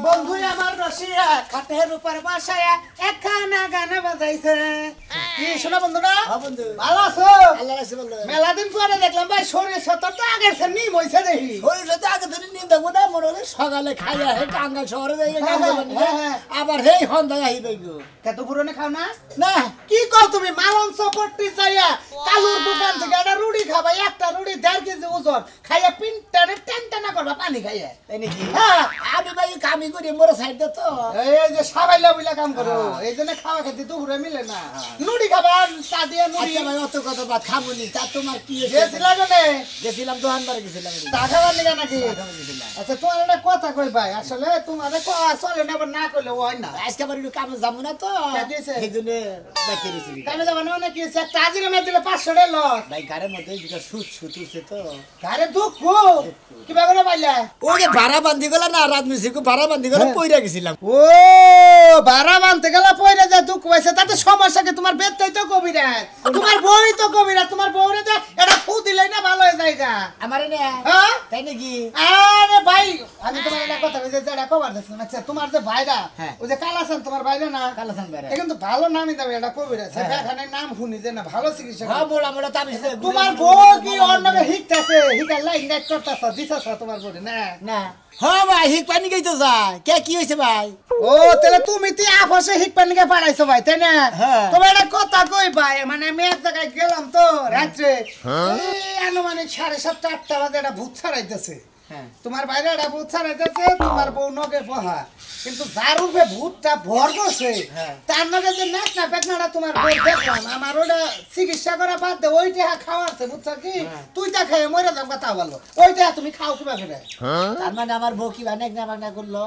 বন্ধু আমার রসিয়া খাটের উপর বসায়া একখানা গান বাজাইছে কি শোনা বন্ধুরা বন্ধু ভালো আছো আল্লাহ রাখছে বন্ধু মেলা দিন পরে দেখলাম ভাই শরীর সতর তো আগের সে নিম হইছে দেখি ওই সাথে আগে ধরে নিয়ে দেখবো না মনে হলে সকালে খাইয়া হে টাঙ্গাল শহরে যাই আবার হেই সন্ধ্যায় আইবে গো কত পুরনে খাও না না কি কও তুমি মালন সপট্টি চাইয়া কালুর দোকান থেকে একটা রুটি খাবা একটা রুটি 1.5 কেজি ওজন খাইয়া পিনটারে টানটানা করবা পানি খাইয়া তাই নাকি হ্যাঁ আমি ভাই কামি করি মোর সাইড তো এই যে সাবাইলা বইলা কাম করো এই জন্য খাওয়া খেতে দুপুরে মিলে না নুডি খাবা চা দিয়ে নুডি আচ্ছা ভাই অত কথা বাদ খাবনি তা তোমার কি গেছিলা কেনে গেছিলাম দোকানবারে গেছিলাম চা খাবার লিগা নাকি গেছিলাম আচ্ছা তোমার একটা কথা কই ভাই আসলে তোমার চলে না না করলে হয় না আজকে আবার একটু কামে যাবো না তো সেই জন্য বাইকে রেছি কামে যাবো না নাকি একটা হাজিরা মেয়ে দিলে 500 টাকা লস ভাই গাড়ির মধ্যে যেটা সুদ সুতুছে তো ঘরে দুঃখ কিবা করে পাইলা ওরে ভাড়া বান্ধি গেল না রাজমিস্ত্রিকে ভাড়া বান্ধি গেল পইরা গেছিলাম ও ভাড়া বানতে গেলা পয়রা যা দুঃখ পাইছে তাতে সমস্যা কি তোমার বেতই তো কবিরাজ তোমার বউই তো কবিরাজ তোমার বউরে যা এটা ফু দিলেই না ভালো হয়ে যায়গা আমারে না হ্যাঁ তাই নাকি আরে ভাই আমি তোমার একটা কথা কইতে যেটা কবার দিছিলাম আচ্ছা তোমার যে ভাইরা হ্যাঁ। ওই যে কালাসান তোমার ভাইরা না কালাসান ভাইরা। কিন্তু ভালো নামই দাও এটা কবিরাজ এখানে নাম শুনি যে না ভালো চিকিৎসা হ্যাঁ মোড়া মোড়া তাবি তোমার বউ কি অন্যকে হিকতাছে হিকার লাইন নেট করতেছ দিছাছ তোমার বউরে না না হ্যাঁ ভাই হিক পানি গাইতো যায় কে কি হইছে ভাই ও তাহলে তুমি তুই আপসে হিক পানিকে পাঠাইছো ভাই তাই না হ্যাঁ। তোমার একটা কথা কই ভাই মানে আমি এক জায়গায় গেলাম তো রাত্রে এই আনুমানিক 7:30 8টা বাজে একটা ভূত ছাড়াইতেছে হ্যাঁ তোমার বাইরে একটা ভূত ছাড়াইতেছে তোমার বউ নগে বহা কিন্তু যার উপরে ভূতটা ভর করছে হ্যাঁ। তার নগে যে নাক না পেটনাটা তোমার বউ দেখলাম আমার ওটা চিকিৎসা করা বাদ দে ওইটা খাওয়াচ্ছে বুঝছো কি তুই তা খেয়ে মরে যাম কথা বলো ওইটা তুমি খাও কিবা করে তার মানে আমার বউ কি বানেক না বানা করলো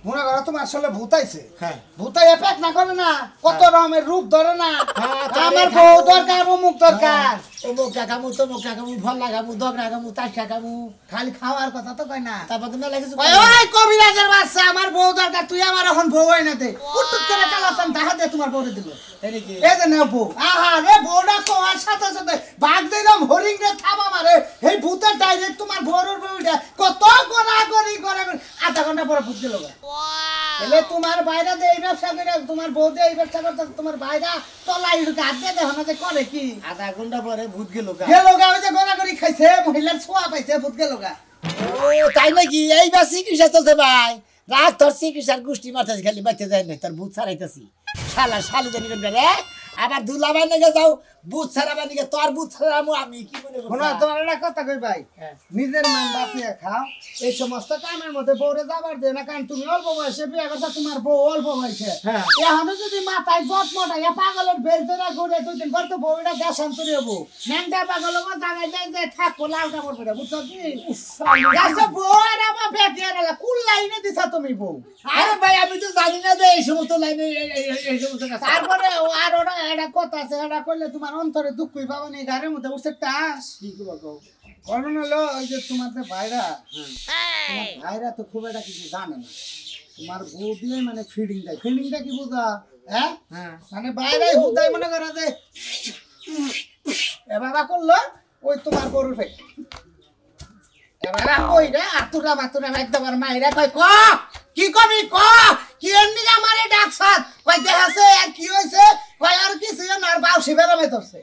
মনে করো তোমার আসলে ভূত আইছে হ্যাঁ ভূতাই পেট না করে না কত রকমের রূপ ধরে না হ্যাঁ, আমার বউ দরকার অমুক দরকার অমুক কাকামু তমুক কাকামু ফল লাগামু দগ লাগামু তাস কাকামু খালি খাওয়ার কথা তো কয় না তারপর তুমি লাগেছো ওই ওই কবিরাজের বাচ্চা আমার বউ দরকার তুই আমার এখন বউ হয় না দে কুটুট করে কালাসান দেখা দে তোমার বউরে দিল তাই নাকি এই যে নেও বউ আহা রে বউটা কোয়ার সাথে সাথে বাঘ দিলাম হরিং রে থাবা মারে এই ভূতের ডাইরেক্ট তোমার বউর বউটা কত গোনা করি আধা ঘন্টা পরে ভূত দিল এলে তোমার বাইরে দে এই ব্যবসা করে তোমার বউ দে এই ব্যবসা করতে তোমার বাইরা তলাই হাত দিয়ে দেখো না যে করে কি আধা ঘন্টা পরে ভূত গেল গা গেল গা ওই যে গোনাগরি খাইছে মহিলার ছোঁয়া পাইছে ভূত গেল গা ও তাই নাকি এইবার চিকিৎসা চলছে ভাই রাত তোর চিকিৎসার গোষ্ঠী মাথায় খালি বাইতে যায় না তোর ভূত ছাড়াইতেছি শালা শালু জানি রে আবার দুলাবাই নাকি যাও ভূত ছাড়াবার নাকি তোর ভূত ছাড়াবো আমি কি মনে শোনো করছি তোমার একটা কথা কই ভাই নিজের মান বাঁচিয়ে খাও এই সমস্ত কামের মধ্যে বউরে যাবার দে না কারণ তুমি অল্প বয়সে বিয়ে করছো তোমার বউ অল্প বয়সে এখনো যদি মাথায় জট মোটাইয়া পাগলের বেল ধরে ঘুরে 2 দিন পর তো বউটা দেশান্তরি হবো ন্যাংটা পাগল জায়গায় যাই যে থাকবো লাল কাপড় পরে বুঝছো কি বউ আর আমার বেটিয়ে কুল লাইনে দিছা তুমি বউ আরে ভাই আমি তো জানি না যে এই সমস্ত লাইনে এই সমস্ত কাজ তারপরে আর ওরা একটা কথা আছে এটা করলে তোমার অন্তরে দুঃখই পাবো নি ঘরের মধ্যে উঠছে টাস কি করবো কারণ হলো ওই যে তোমার যে ভাইরা তোমার ভাইরা তো খুব একটা কিছু জানে না তোমার বউ দিয়ে মানে ফিডিংটা কি বোঝা হ্যাঁ মানে বাইরে হুদাই মনে করা যে এবার করলো ওই তোমার গরুর ফেক এবার ওই রে আতুরা মাতুরা একদম মাইরা কয় ক কি কবি ক কি এমনি আমারে ডাকছাত কয় দেখাছে আর কি হইছে কয় আর কিছু না আর বাউসি বেরামে ধরছে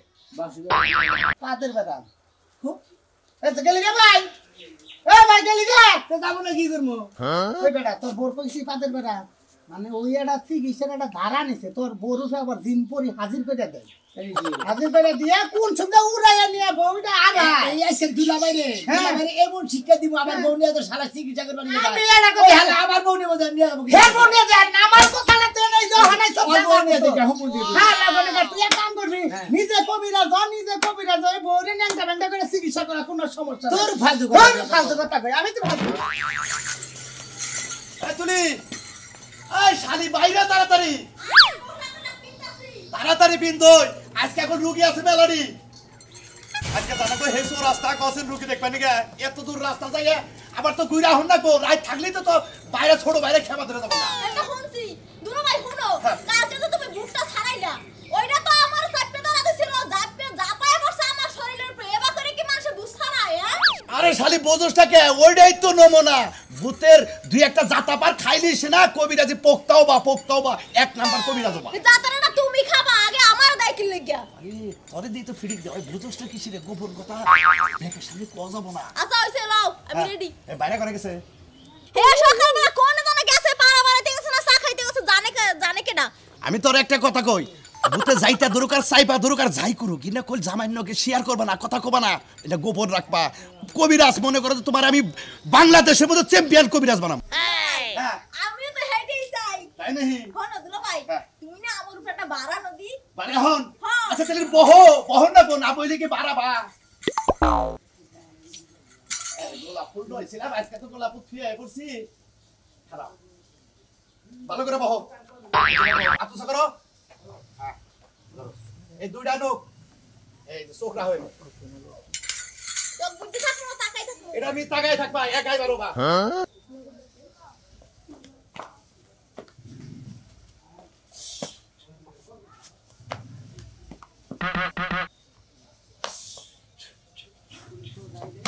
পাতের বেরাম এত গেলি রে ভাই এ ভাই গেলি রে তো যাবো না কি করবো ওই বেটা তোর বোর কইছি পাতের বেরাম মানে ওই একটা চিকিৎসার একটা ধারা নিছে তোর বোরু আবার দিন পরি হাজির করে দেয় হাজির করে দিয়ে কোন সঙ্গে উড়াইয়া নিয়ে বউটা আগা এই আইসে দুলাবাই রে দুলাবাই রে এমন শিক্ষা দিব আমার বউ নিয়ে তো শালা চিকিৎসা করবার নিয়ে আমি এরা কথা যায় আমার বউ নিয়ে বোঝা নিয়ে যাবো হে বউ নিয়ে যায় না আমার কথা না তুই নাই জহানাই সব আমার বউ নিয়ে দেখে হুকুম দিবি হ্যাঁ লাগনে না তুই এক কাম করবি নিজে কবিরাজ ওই বউরে ন্যাংটা ব্যাংটা করে চিকিৎসা করা কোনো সমস্যা তোর ফালতু কথা কই আমি তো ফালতু এই তুলি এই শালি বাইরে তাড়াতাড়ি তাড়াতাড়ি বিন্দুই আজকে এখন রুগী আছে মেলারি আজকে জানা তো হেসো রাস্তা কসেন রুগী দেখবে নিগে এত দূর রাস্তা যাইয়া আবার তো গুইরা হন না গো রাত থাকলেই তো বাইরে ছোট বাইরে খেবা ধরে যাবো না এটা শুনছি দুলো ভাই শুনো কালকে তো তুমি বুকটা ছাড়াইলা ওইটা তো আমার চাপে ধরা দিছিল জাপে জাপায় বসে আমার শরীরের উপরে এবার করে কি মানুষ বুঝছ না হ্যাঁ আরে শালি বোঝসটাকে ওইটাই তো নমুনা ভূতের দুই একটা জাতা পার খাইলিস না কবিরাজি পোক্তাও বা এক নাম্বার কবিরাজ বা যাতারে না তুমি খাবা আগে আমার দায় কি লাগিয়া আরে তোরে দিই তো ফিরিক দে ওই বোঝসটা কিসি রে গোপন কথা দেখে শালি কও যাব না আচ্ছা হইছে লও আমি রেডি এ বাইরে করে গেছে হে সকালবেলা কোন জানা গেছে পাড়া বাড়াতে গেছে না চা খাইতে গেছে জানে কেডা আমি তোর একটা কথা কই ভূতে যাইতা দরকার সাইপা দরকার যাই করু কিনা কল জামাইন্নকে শেয়ার করবা না কথা কবা না এটা গোপন রাখবা কবিরাজ মনে করো তো তোমার আমি বাংলাদেশের মধ্যে চ্যাম্পিয়ন কবিরাজ বানাম হ্যাঁ আমিও তো হেডেই চাই তাই নাহি হন দুলা ভাই হ্যাঁ। তুমি না আমার উপর একটা বাড়া নদী বারে হন হ্যাঁ। আচ্ছা তাহলে বহন না না বইলে কি বাড়াবা এই গোলাপ ফুল হইছিলাম আজকে তো গোলাপ ফুল থুয়ে পড়ছি খারাপ ভালো করে বহ আতুসা করো হ্যাঁ এই দুইটা নোক এই যে চোখরা হইল তো বুদ্ধি থাকো না তাকাই থাকো এটা আমি তাকায় থাকবা একাই বারোবা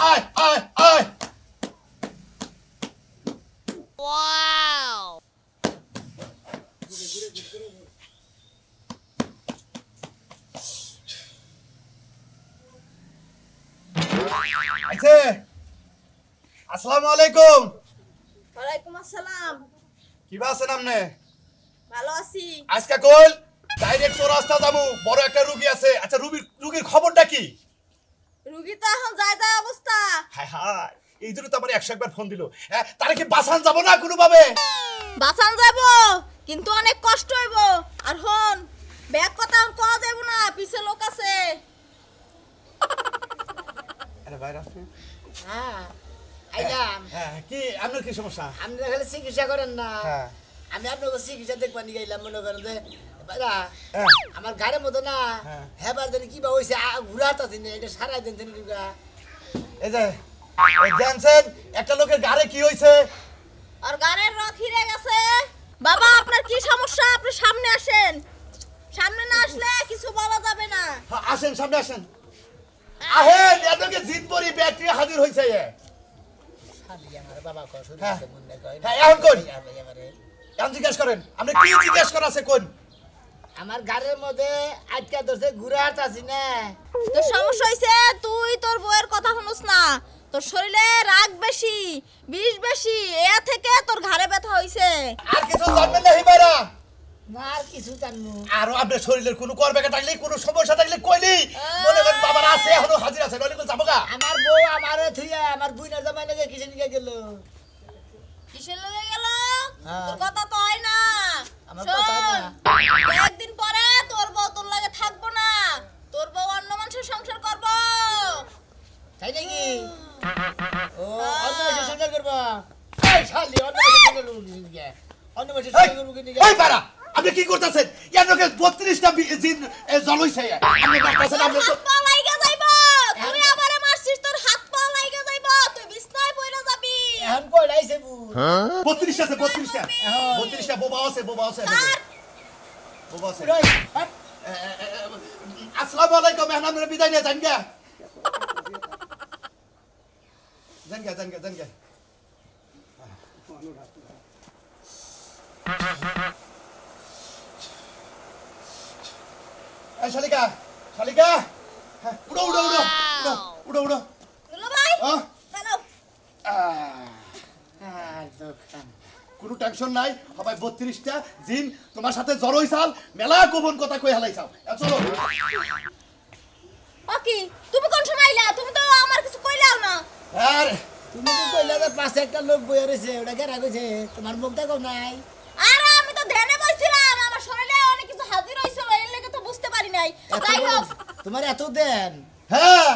আয় আয় আয় আচ্ছা আসসালামু আলাইকুম ওয়ালাইকুম আসসালাম কি আছেন আপনি ভালো আছি আজকে কল ডাইরেক্ট তো রাস্তা যাবো বড় একটা রোগী আছে আচ্ছা রোগীর খবরটা কি রুগী তো এখন যায় অবস্থা হায় হায় এই জন্য তো আমার 100 একবার ফোন দিল হ্যাঁ তারে কি বাসান যাব না কোনো ভাবে বাসান যাব কিন্তু অনেক কষ্ট হইব আর হন ব্যাগ কথা কোয়া যাইব না পিছে লোক আছে আরে ভাই রাখো হ্যাঁ আইলাম হ্যাঁ কি আপনার কি সমস্যা আপনি খালি চিকিৎসা করেন না হ্যাঁ আমি আপনাকে চিকিৎসা দেখবানি গেলাম মনে করেন যে বাইরা হ্যাঁ আমার গাড়ির মতো না হ্যাঁ। হেবার জানি কি বা হয়েছে ঘুরাটা দিন এটা সারাই দিন দিন এই যে এই জানছেন একটা লোকের গাড়ি কি হইছে আর গাড়ির রথ হিরে গেছে বাবা আপনার কি সমস্যা আপনি সামনে আসেন সামনে না আসলে কিছু বলা যাবে না হ্যাঁ, আসেন সামনে আসেন আহেন এতকে জিতবরি ব্যাটারি হাজির হইছে আমার বাবা কষ্ট হ্যাঁ। মনে কয় হ্যাঁ, এখন কই? এবারে এখন জিজ্ঞেস করেন আপনি কি জিজ্ঞেস করা আছে কোন আমার গাড়ির মধ্যে আটকা ধরছে ঘুরাটা আছি না তোর সমস্যা হইছে তুই তোর বউয়ের কথা শুনস না তোর শরীরে রাগ বেশি বিষ বেশি এ থেকে তোর ঘাড়ে ব্যথা হইছে আর কিছু জানবেন না হিবারা না আর কিছু জানবো আর আপনার শরীরের কোনো করবেকা থাকলে কোনো সমস্যা থাকলে কইলি মনে করেন বাবার আছে এখনো হাজির আছে নইলে কোন যাবো গা আমার বউ আমারে থুইয়া আমার বুইনার জামাই লাগে কিসে নিয়ে গেল কিসের লগে গেল হ্যাঁ। তোর কথা তো হয় না আমার শোন, কথা হয় না। কয়েকদিন পরে তোর বউ তোর লাগে থাকবো না তোর বউ অন্য মানুষের সংসার করবো তাই নাকি ও অন্য মাসে সংসার করবা এই শালি অন্য মাসে সংসার করবো কি অন্য মাসে সংসার করবো কি এই বাড়া আপনি কি করতেছেন এনকে 32টা দিন জল হইছে আপনি করতেছেন আপনি তো হাত পা লাইগা যাইবো তুই আমারে মারছিস তোর হাত পা লাইগা যাইবো তুই বিছনায় পইরা যাবি এখন কই লাইছে বু 32টা আছে 32টা বোবা আছে স্যার বোবা আছে পুরাই হাট আসসালামু আলাইকুম মেহমান মেরে বিদায় নিয়ে যান গে জান গে এই শালিকা হ্যাঁ, উড়ো দুলো ভাই আহ, চলো আর দোকান কোনো টেনশন নাই সবাই 32টা জিন তোমার সাথে জড় হইছাল মেলা গোপন কথা কই হালাইছাও চলো ওকে তুমি কোন সময় আইলা তুমি তো আমার কিছু কইলাও না আর তুমি তো কইলা যে পাশে একটা লোক বইয়া রয়েছে ওটা কেরা কইছে তোমার মুখ দেখো নাই আরে আমি তো ধ্যানে বসছিলাম আমার শরীরে অনেক কিছু হাজির হইছিল এর লাগি তো বুঝতে পারি নাই তাই হোক তোমার এত দেন হ্যাঁ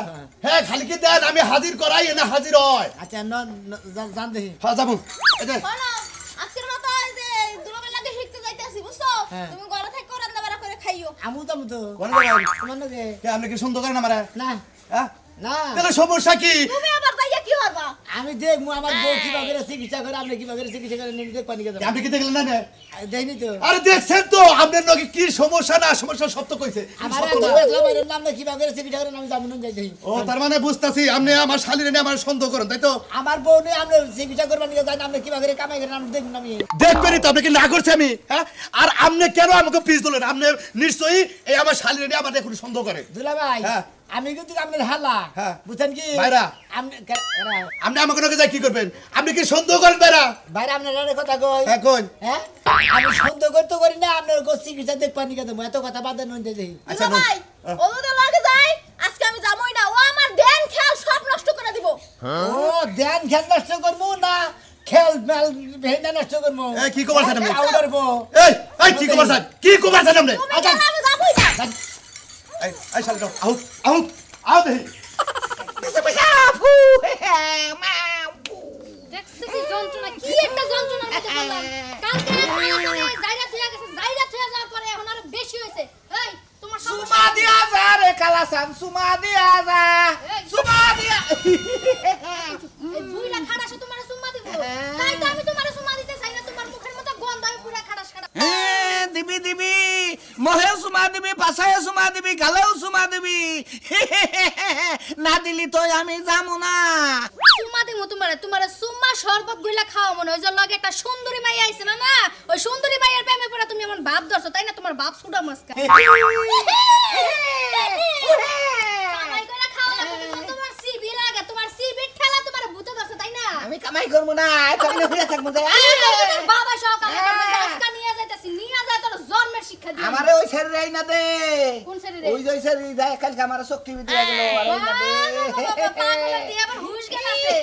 খালি কি দেন আমি হাজির করাই না হাজির হয় আচ্ছা জান দেখি হ্যাঁ যাবো এই যে শোনো আজকের মতো এই যে দুলাবের লাগে শিখতে যাইতেছি বুঝছো হ্যাঁ। তুমি ঘরে থেকে রান্না বাড়া করে খাইও আমু তো কোন জায়গায়? তোমার নাকি কে আপনি কি সুন্দর করেন আমারে না হ্যাঁ না তাহলে সমস্যা কি তুমি আবার যাইয়া কি করবা আমি দেখবো আমার বউ কিভাবে চিকিৎসা করে আপনি কিভাবে চিকিৎসা করে নিয়ে দেখ পানি খেতে আপনি কি দেখলেন না না? দেয়নি তো আরে দেখছেন তো আপনার নাকি কি সমস্যা না সমস্যা সব তো কইছে আমার সত্য না। বাইরের নাম কিভাবে চিকিৎসা করেন আমি জানি না যাই ও তার মানে বুঝতাছি আপনি আমার শালীরে নিয়ে আমার সন্দেহ করেন তাই তো? আমার বউ নিয়ে আপনি চিকিৎসা করবেন নিয়ে যান আপনি কিভাবে কামাই করেন আমি দেখুন আমি দেখবেনই তো আপনি কি না করছে আমি হ্যাঁ আর আপনি কেন আমাকে পিস দিলেন আপনি নিশ্চয়ই এই আমার শালীরে নিয়ে আমার এখন সন্দেহ করে দুলা ভাই হ্যাঁ। আমি কিন্তু আপনার হালা হ্যাঁ। বুঝছেন কি ভাইরা। আপনি আপনি আমাকে নাকি যাই কি করবেন আপনি কি সন্দেহ করেন বেড়া বাইরে আপনার একটা কথা কই হ্যাঁ কোন হ্যাঁ আমি সন্দেহ করতে করি না আপনার চিকিৎসা দেখ পানি খেতে এত কথা বাদ দেন দেখি আচ্ছা, দুলা ভাই ও তো লাগে যায় আজকে আমি যাবই না ও আমার ধ্যান খেয়াল সব নষ্ট করে দিব ও ধ্যান খেল নষ্ট করবো না খেল মেল ভেঙে নষ্ট করবো এই কি খবর স্যার আপনি? আউডারবো এই কি খবর স্যার কি খবর স্যার আপনি তুমি জানো আমি যাবই না এই শালী দাও আউট আউট আউট দেখি দেখছো কি যন্ত্রণা কি একটা যন্ত্রণার মধ্যে বললাম কালকে জায়গা থেকে গেছে জায়গা থেকে যাওয়ার পরে এখন আরো বেশি হয়েছে এই তোমার সুমা দিয়া যা রে কালাসান সুমা দিয়া যা সুমা দিয়া এই বুইলা খাড়াসে তোমারে সুম্মা দিব তাই তো আমি তোমারে সুম্মা দিতে চাই না তোমার মুখের মতো গন্ধ আমি পুরা খাড়াস খাড়াস দিবি দিবি মহেও সুমা দিবি পাছায়ও সুমা দিবি গালেও সুমা দিবি না দিলি তো আমি যামু না সুম্মা দিব তোমারে সুম্মা শরবত গুইলা খাও মনে ওই যে লগে একটা সুন্দরী মাই আইছে না না ওই সুন্দরী মাইয়ের প্রেমে পড়া তুমি এমন ভাব ধরছো তাই না তোমার বাপ সুডা মস্কা কামাই করে খাও না তোমার সিবি লাগে তোমার সিবি ঠেলা তোমার ভূতে ধরছে তাই না আমি কামাই করবো না তাহলে হয়ে থাকবো বাবা সকালে আজকে নিয়ে যাইতাছি নিয়ে যায় তোর জন্মের শিক্ষা দিই আমারে ওই ছেড়ে দেয় না দে কোন ছেড়ে ওই যে ছেড়ে যায় কালকে আমার শক্তি বিদ্যা গেল আর ওই না দে পাগলের দিয়ে আবার হুশ গেল আছে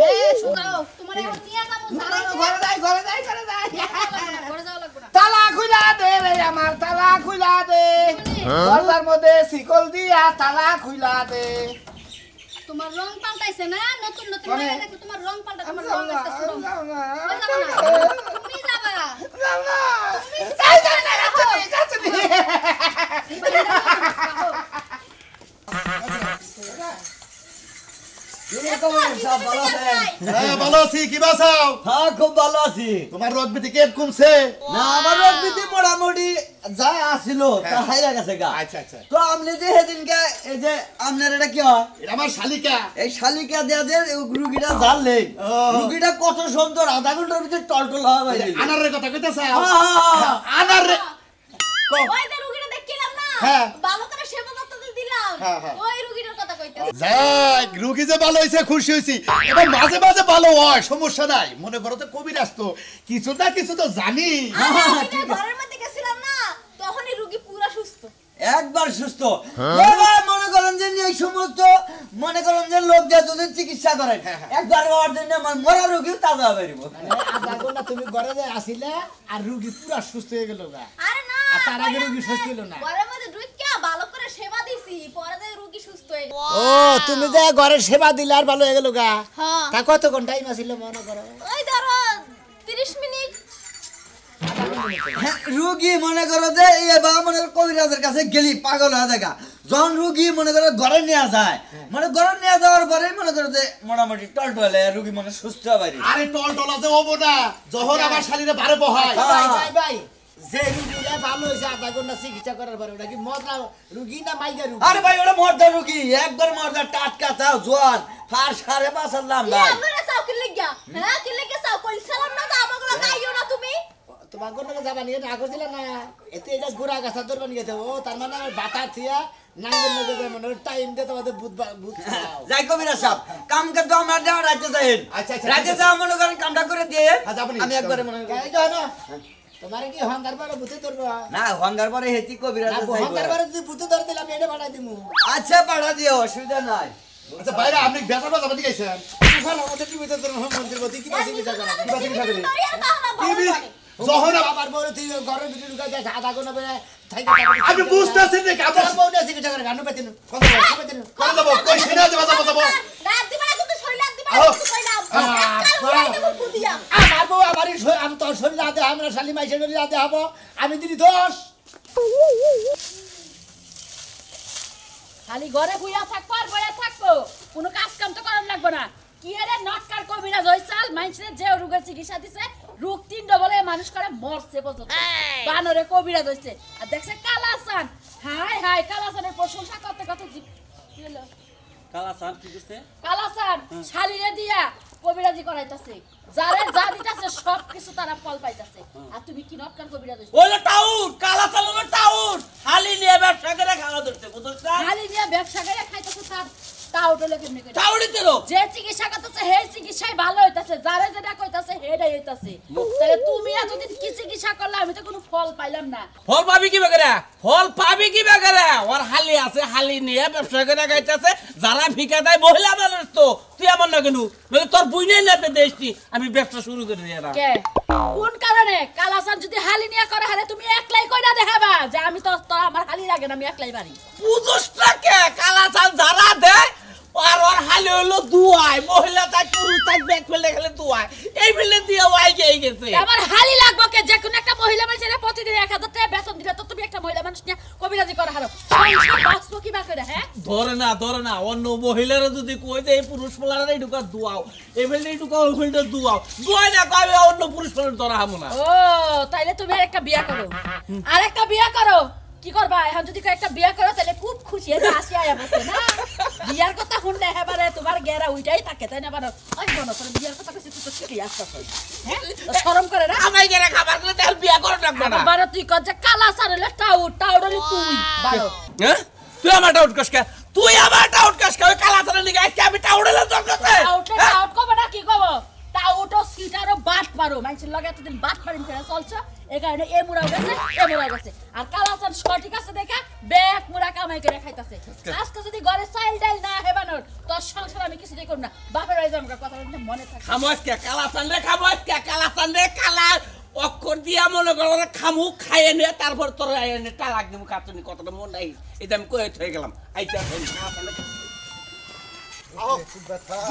এই যে শুনাও তোমার এখন নিয়ে যাবো ঘরে যাই ঘরে যাওয়া লাগবে না তালা খুলা দে রে আমার তালা খুলা দে দরজার মধ্যে শিকল দিয়া তালা খুলা দে তোমার রং পাল্টাইছে না নতুন নতুন মানে? মাইয়া দেখো তোমার রং পাল্টা তোমার রং যাও না, আছে শুনো যাও না। ওই যাবো না তুমি যাবা যাও না। যাই যাই না যাচ্ছি নি। হ্যাঁ ভালো আছি কি বাসাও হ্যাঁ খুব ভালো আছি তোমার রোগ বিধি কে কমছে না আমার রোগবিধি মোটামুটি যা আসিল তা হাইরা গেছে গা আচ্ছা আচ্ছা তো আপনি যে সেদিনকে এই যে আপনার এটা কি হয় এটা আমার শালিকা এই শালিকা দেয়া যে রুগীটা জানলে ও। রুগীটা কত সুন্দর আধা ঘন্টার ভিতরে টলটল হওয়া বাইরে আনারের কথা কইতেছ হ্যাঁ। আনার রে ওই যে রুগীটা দেখিলাম না হ্যাঁ। ভালো করে সেবা করতে দিলাম হ্যাঁ, হ্যাঁ। ওই রুগীটার কথা কইতাছি যাক রুগী যে ভালো হয়েছে খুশি হয়েছি এবার মাঝে মাঝে ভালো হয় সমস্যা নাই মনে করো তো কবির আসতো কিছু না কিছু তো জানি আমি না ঘরের মধ্যে গেছিলাম না তখনই রুগী পুরো সুস্থ একবার সুস্থ এবার মনে করেন যে এই সমস্ত মনে করেন যে লোক যা যদি চিকিৎসা করেন একবার হওয়ার জন্য আমার মরা রোগীও তাজা বেরিব আধা ঘন্টা তুমি ঘরে যে আসিলে আর রুগী পুরা সুস্থ হয়ে গেল গা আরে না আর তার আগে রুগী সুস্থ হলো না ঘরের মধ্যে ঢুকিয়া ভালো করে সেবা দিছি পরে যে রুগী সুস্থ হয়ে গেল ও তুমি যে ঘরের সেবা দিলে আর ভালো হয়ে গেল গা হ্যাঁ তা কতক্ষণ টাইম আছিল মনে করো ওই ধরো 30 মিনিট রুগী মনে করো যে এবার মনে করো কবিরাজের কাছে গেলি পাগল হয়ে দেখা যখন রুগী মনে করো ঘরে নিয়ে যায় মানে ঘরে নিয়ে যাওয়ার পরে মনে করো যে মোটামুটি টলটলে রুগী মানে সুস্থ বাইরে আরে টল টলা যে হবো না যখন আমার শালীরে বারে বহায় ভাই ভাই ভাই যে রুগীরা ভালো হয়েছে আধা ঘন্টা চিকিৎসা করার পরে ওটা কি মজা রুগী না মাইয়া রুগী আরে ভাই ওটা মর্দা রুগী একবার মর্দা টাটকা চাও জোয়ান ফার সাড়ে পাঁচ আনলাম ভাই আমরা চাও কি লাগিয়া হ্যাঁ কি লাগিয়া চাও কই সালাম না তো আমাগুলো গাইও না তুমি তোমার কোনো যাবা নিয়ে না করছিল না এতে এটা গোড়া গাছা ধরবা নিয়ে ও তার মানে আমার বাতা থিয়া নাঙ্গল নজর মানে টাইম দিয়ে তোমাদের বুধ যাই কবিরা সাহেব কাম করতে আমরা যাও রাজ্যে যাই আচ্ছা, আচ্ছা, রাজ্যে ঠিক যাও মনে করেন কামটা করে দিয়ে আচ্ছা, আপনি আমি একবারে মনে করেন এই তো না তোমার কি হংকার পরে বুঝে ধরবো না হঙ্গার পরে হেতি কবিরা না হংকার পরে যদি বুঝে ধরে দিলাম এটা বাড়াই দিমু আচ্ছা পাঠা দিও অসুবিধা নাই আচ্ছা বাইরে আপনি বেচা বাজা বাদি গেছেন এখন আমাদের কি বুঝে ধরবো মন্ত্রীর প্রতি কি বাসি বিচার করা কি বাদি বিচার করি দরিয়ার তাহলে কি ভালো বি- লাগে যখন আবার বলে তুই ঘরের ভিতরে ঢুকাই যাস আধা ঘন্টা বেড়ে আমি বুঝতেছি না কি আমার বউ নিয়ে চিকিৎসা করে গানু পেতেন কত পেতেন করে দেবো কই সিনা দেবো যাবো যাবো রাত দিবা না কিন্তু শরীর রাত দিবা আহ! না কইলাম কাল উড়াই দেব ফুদিয়া আমার বউ আমারই আমি তোর শরীর রাতে আমরা শালি মাইসের শরীর রাতে হবো আমি দিদি দোষ খালি ঘরে বুইয়া থাকবো আর বইয়া থাকবো, কোনো কাজ কাম তো করার লাগবে না। কি রে নটকার কবিরাজ হইছাল, মানুষের যে রোগের চিকিৎসা দিছে, রোগ 3 ডবলে মানুষ করে মরছে পর্যন্ত। বানরে কবিরাজ হইছে। আর দেখছে কালাসান, হাই হাই কালাসানের প্রশংসা করতে করতে কি হলো? কালাসান কি করছে? কালাসান শালিরে দিয়া কবিরাজি করাইতাছে, যারে যা দিতাছে সব কিছু তারা ফল পাইতাছে। আর তুমি কি নটকার কবিরাজ হইছো? ওইলো টাউট, কালাসান হলো টাউট। হালি নিয়ে ব্যবসা করে খাওয়া ধরছে, বুঝছ না? শালি দিয়া ব্যবসা করে খাইতাছে, তার টাউট হলো কেমনে করে? টাউটই তেরো। যে চিকিৎসা করতেছে হে চিকিৎসাই ভালো হইতাছে, যারে যেটা কইতাছে হেডাই হইতাছে। তাহলে তুমি এতদিন কি চিকিৎসা করলে, আমি তো কোনো ফল পাইলাম না। ফল পাবি কি বেগরা? ফল পাবি কি বেগরা? ওর হালি আছে, হালি নিয়ে ব্যবসা করে খাইতেছে। যারা ভিকা দেয় মহিলা মানুষ তো, তুই আমার না কেন? নইলে তোর বুইনে নিতে দেশটি আমি ব্যবসা শুরু করে দিই না। কে কোন কারণে? কালাসান যদি হালি নিয়ে করে হারে তুমি একলাই কইরা দেখাবা যে আমি তো আমার হালি লাগে না, আমি একলাই পারি। বুঝছটা কে? কালাসান যারা দেয় আর ওর হালি হলো দুয়াই, মহিলা তাই পুরুষ তাই ব্যাগ ফেলে গেলে দুয়াই, এই ফেলে দিয়ে ওয়াই গেছে। আমার হালি লাগবো কে? যে কোনো একটা মহিলা মানুষের প্রতিদিন 1000 টাকা বেতন দিবে, তো তুমি একটা মহিলা মানুষ নিয়ে কবিরাজি করে হারো, বাঁচবো কি বা করে? হ্যাঁ ধরে না অন্য মহিলারা যদি কই যে এই পুরুষ পোলারা এই ঢুকা দুয়াও, এই ফেলে ঢুকা ওই ফেলে দুয়াও, দুয়াই না কবে অন্য পুরুষ পোলার ধরা হামু না। ও তাইলে তুমি আরেকটা বিয়া করো, আরেকটা বিয়া করো। কি করবা এখন? যদি একটা বিয়া করো তাহলে খুব খুশি হয়ে আসি আয়া বসে না। বিয়ার কথা শুনলে এবারে তোমার গেরা উইটাই থাকে, তাই না? বারো ওই বনো তোর বিয়ার কথা কইছিস, তুই তো ঠিকই আসছস। হ্যাঁ শরম করে না? আমায় গেরে খাবার করে তাহলে বিয়া করো লাগবে না। বারো তুই কর যে কালা সারলে টাউডলি তুই বারো। হ্যাঁ তুই আমার টাউট কাসকা, তুই আমার টাউট কাসকা, ওই কালা সারা নিগে আজকে আমি টাউডেলা দরকার আছে। টাউট কবে না কি কব? টাউটো সিটারও বাট পারো, মানুষের লগে এতদিন বাট পারিন ফেরা চলছে, এই কারণে এ মুড়াও গেছে। আর কালাসান সঠিক আছে দেখা ব্যাগ মুড়া কামাই করে খাইতাছে। আজকে যদি ঘরে চাইল ডাইল না হেবানোর, তোর সংসার আমি কিছুই করব না। বাপের বাড়ি যাম, কথা মনে থাকে। খামোস কে কালাসান রে, খামোস কে কালাসান রে, কালা অক্ষর দিয়া মনে করো খামু খাইয়ে নিয়ে তারপর তোর এনে তালাক দিব কাটনি, কতটা মন নাই এটা আমি কয়ে থয়ে গেলাম। আইতা কালাসান রে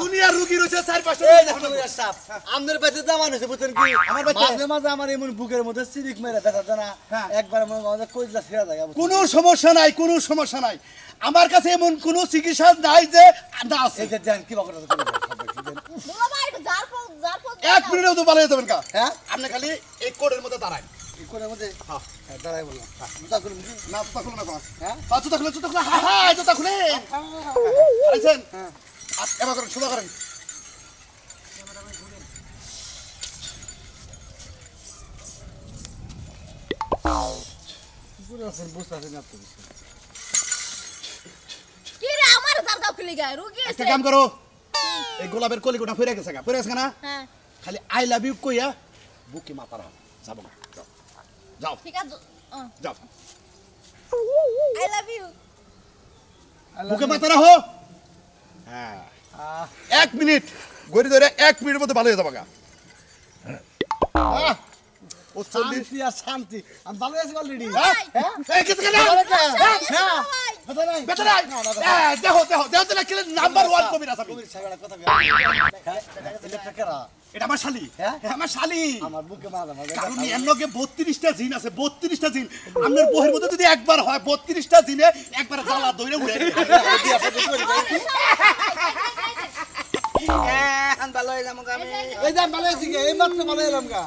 দুনিয়া রুগী রয়েছে 4-5টা। এই দেখো সাপ আমাদের বাড়িতে জামান হইছে বুঝছেন কি? আমার বাচ্চা মাঝে মাঝে আমার এমন বুকের মধ্যে সিরিক মেরে ব্যথা না, একবার মনে আমাদের কইলা ছিড়া যায়। কোনো সমস্যা নাই। আমার কাছে এমন কোনো চিকিৎসা নাই যে না আছে। এই যে দেন কি বকরা করে দুলা ভাই জার পর 1 মিনিটেও তো ভালো হয়ে যাবেন কা। হ্যাঁ আপনি খালি এই কোডের মধ্যে দাঁড়ান। কি করে মধ্যে হ্যাঁ দাঁড়াই বললাম জুতা খুলে না জুতা খুলে না হ্যাঁ জুতা খুলে হ্যাঁ জুতা খুলে আইছেন। এবার করেন, সোজা করেন। পুরো আছে বুঝতে না আপনি কি রে আমার জারটা খুলে গায় রুগী একটা আছে। কাম করো, এই গোলাপের কলিগুটা ফিরে গেছে না? হ্যাঁ খালি আই লাভ ইউ কইয়া বুকে মাথা রাখো, যাবো না। যাও ঠিক আছে। যাও আই লাভ ইউ। বুকে মাথা রাখো। হ্যাঁ 1 মিনিট গড়ি ধরে 1 মিনিটের মধ্যে ভালো হয়ে যাবে গা। শান্তি আর শান্তি আমি ভালো আছি অলরেডি। এই কিছু কেন? না কথা নাই বেটা নাই। দেখো তো কিলে নাম্বার 1 কবির আছে। সাগড়া কথা ইলেকট্রিকেরা এটা আমার শালি। হ্যাঁ? আমার শালি। আমার বুকে মাথা মাথা কারণ এনকে 32টা জিন আছে, 32টা জিন। আপনার বহির মধ্যে যদি একবার হয় 32টা জিনে একবার জ্বালা দইরে উড়ে ভালো হয়ে যাবো আমি এই যে ভালো আছি এই মাত্র ভালো হলাম গা।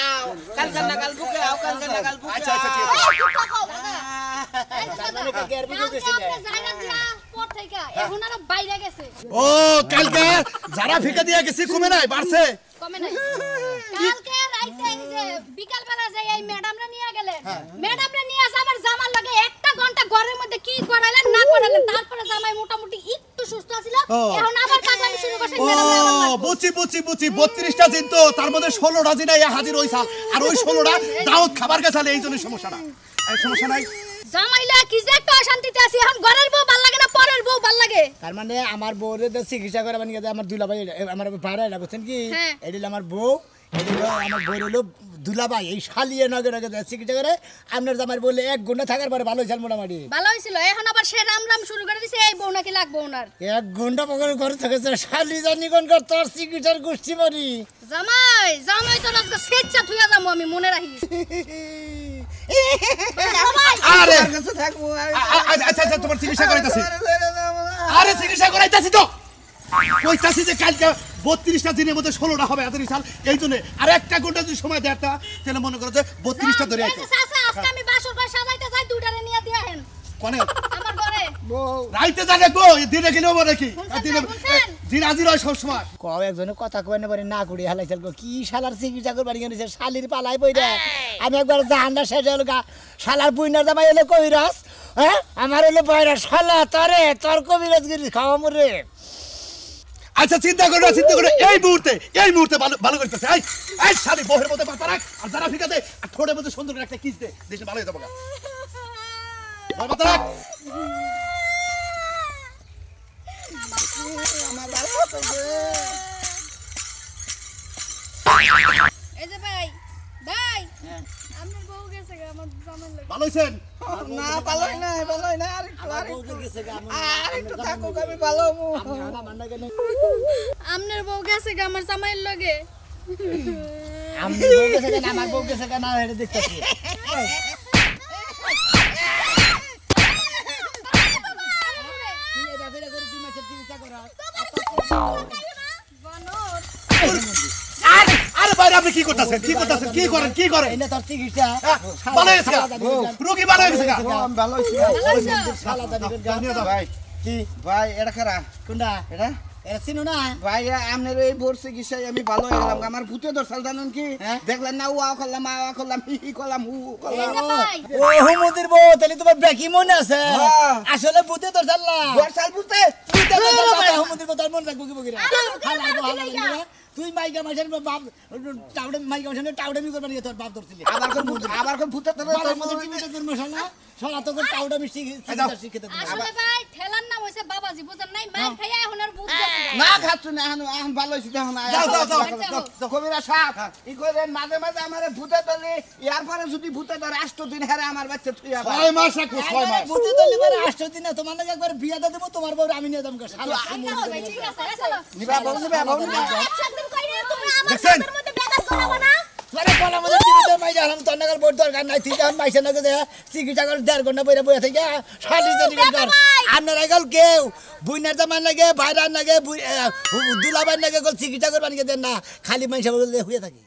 আও কালকা নাগাল বুকে আও কালকা নাগাল বুকে। আচ্ছা ঠিক আছে। ও কালকে যারা ফিকা দিয়া গেছি কমে নাই বাড়ছে। বিকালবেলা যাই এই ম্যাডামরা নিয়ে গেলে, ম্যাডামরা নিয়ে আমার জামার লাগে 1 ঘন্টা ঘরের মধ্যে কি করাইলেন না করাইলেন, তারপরে জামাই মোটামুটি একটু সুস্থ ছিল, এখন আবার পাগলামি শুরু করছে। ও বুঝছি 32টা জিন তো তার মধ্যে 16টা জিন হাজির হইছা, আর ওই 16টা দাউদ খাবার গেছালে এই জন্য সমস্যাটা। সমস্যা নাই। জামাইলা কি যে একটা অশান্তিতে আছি, এখন ঘরের বউ ভাল লাগে না পরের বউ ভাল লাগে? তার মানে আমার বউরে তো চিকিৎসা করে মানে আমার দুলাভাই আমার ভাড়া বুঝছেন কি? হ্যাঁ। এডিল আমার বউ, এডিল আমার বউর হলো দুলাভাই, এই শালিয়ে নগে চিকিৎসা করে আপনার জামাই বলে 1 ঘন্টা থাকার পরে ভালো হয়েছিল মোটামুটি। ভালো হয়েছিল, এখন আবার সে রাম শুরু করে দিছে, এই বউ নাকি লাগবে ওনার। 1 ঘন্টা পরে ঘরে থেকেছে শালি জানি কোন কর তোর চিকিৎসার গোষ্ঠী মরি। জামাই তো আজকে স্বেচ্ছা থুয়া যাবো আমি, মনে রাখি। আরে তোর কাছে থাকবো আমি। আচ্ছা আচ্ছা তোমার চিকিৎসা করাইতাছি আরে চিকিৎসা করাইতাছি তো কইতাছি যে কালকে 32টা দিনের মধ্যে 16টা হবে এত রিসাল এই জন্য আর একটা ঘন্টা যদি সময় দেয় তাহলে মনে করো যে 32টা ধরে এই যে চাচা, আজকে আমি বাসর ঘর সাজাইতে যাই, দুটারে নিয়ে দিয়ে হেন কোনে আমার ঘরে। রাইতে জানে গো দিনে গেলেও বলে কি শুনছেন দিনে না, শুনছেন? দিন আজি রয় সব সময় কও একজনে কথা কইনে পারে না কুড়ি হালাইছিল গো কি শালার চিকিৎসা করবার গেছে শালির পালাই বইরা আমি একবার জাহান্না শেষ হলো গা শালার বুইনার জামাই হলো কবিরাজ হ্যাঁ আমার হলো বয়রা শালা তোর কবিরাজ গিরি খাওয়া মরে আচ্ছা চিন্তা করো এই মুহূর্তে ভালো ভালো করতেছে এই শালি বহের মধ্যে মাথা রাখ আর যারা ফিকাতে আর ঠোঁটের মধ্যে সুন্দর করে একটা কিস দে দেশে ভালো হয়ে যাবো গা বহের মাথা রাখ এই যে ভাই, ভাই, আপনার বউ গেছে গা, আমার জামাই লাগে। ভালো হয়েছেন না ভালোই না আরেকটু থাকুক আমি ভালো হবো। আপনার বউ গেছে গা, আমার জামাইয়ের লগে। আমি বউ গেছে কেন আমার বউ গেছে কেন এটা দেখতেছি আরে বাইরে আপনি কি করতেছেন কি করেন এটা তোর চিকিৎসা ভালো হয়েছে গা রোগী ভালো হয়ে গেছে গা আমি ভালো হইছি শালা জানি নিয়ে যাও ভাই কি ভাই এটা খারা কোনটা এটা এটা চিনো না ভাই আপনার এই ভোর চিকিৎসায় আমি ভালো হয়ে গেলাম আমার ভূতে ধরছাল জানেন কি হ্যাঁ? দেখলেন না ওয়া করলাম আওয়া করলাম হি করলাম হু এই করলাম যে ভাই, ও হুমুদির বউ তাহলে তোমার বেকি মনে আছে হ্যাঁ। আসলে বুতে তোর জানলা ধরছাল ভূতে হুমুদির বউ তার মনে রাখবো কি বকিরা তুই মাইকা মাসের বাপ টাউডে মাইকা মাসের টাউডামি করবার গিয়ে তোর বাপ ধরছিলি আবার কোন ভূতে ধরে বাবার মধ্যে টিভিতে তোর মশা সারা তোকে টাউডামি শিখে আসলে ভাই, ঠেলার নাম হইছে বাবাজি, বুঝেন নাই? মার খাইয়া এখন আর ভূত গেছে গা। না খাচ্ছু না এখন ভালো হইছি দেখো না যাও। কবিরা সাপ ই করেন মাঝে মাঝে আমার ভূতে ধরে ইয়ার পরে যদি ভূতে ধরে 8 দিন হারে আমার বাচ্চা তুই আবার 6 মাস রাখবো 6 মাস বুঝতে তো লিবারে আসছো দিন না তোমার নাকি একবার বিয়াটা দেবো তোমার বউ আমি নিয়ে যাবো শালা আচ্ছা, ভাই, ঠিক আছে, এই চলো। নিবা বউ নিবা একসাথে কইরে তুমি আমার দেখছেন? সাথের মধ্যে ব্যাঘাত ঘটাবো না। আরে বল আমাদের টিভিতে মাই যালাম তোর নাগাল বড় দরকার নাই তুই যখন মাইছে না গেছে চিকিৎসা করে 1.5 ঘন্টা বইরা বইয়া থেকে শালি জানি কর আপনার আগাল কেউ বুইনার জামান লাগে ভাইরান লাগে দুলাবাই লাগে চিকিৎসা করবার নিয়ে দেন না খালি মাইছে বলে হয়ে থাকে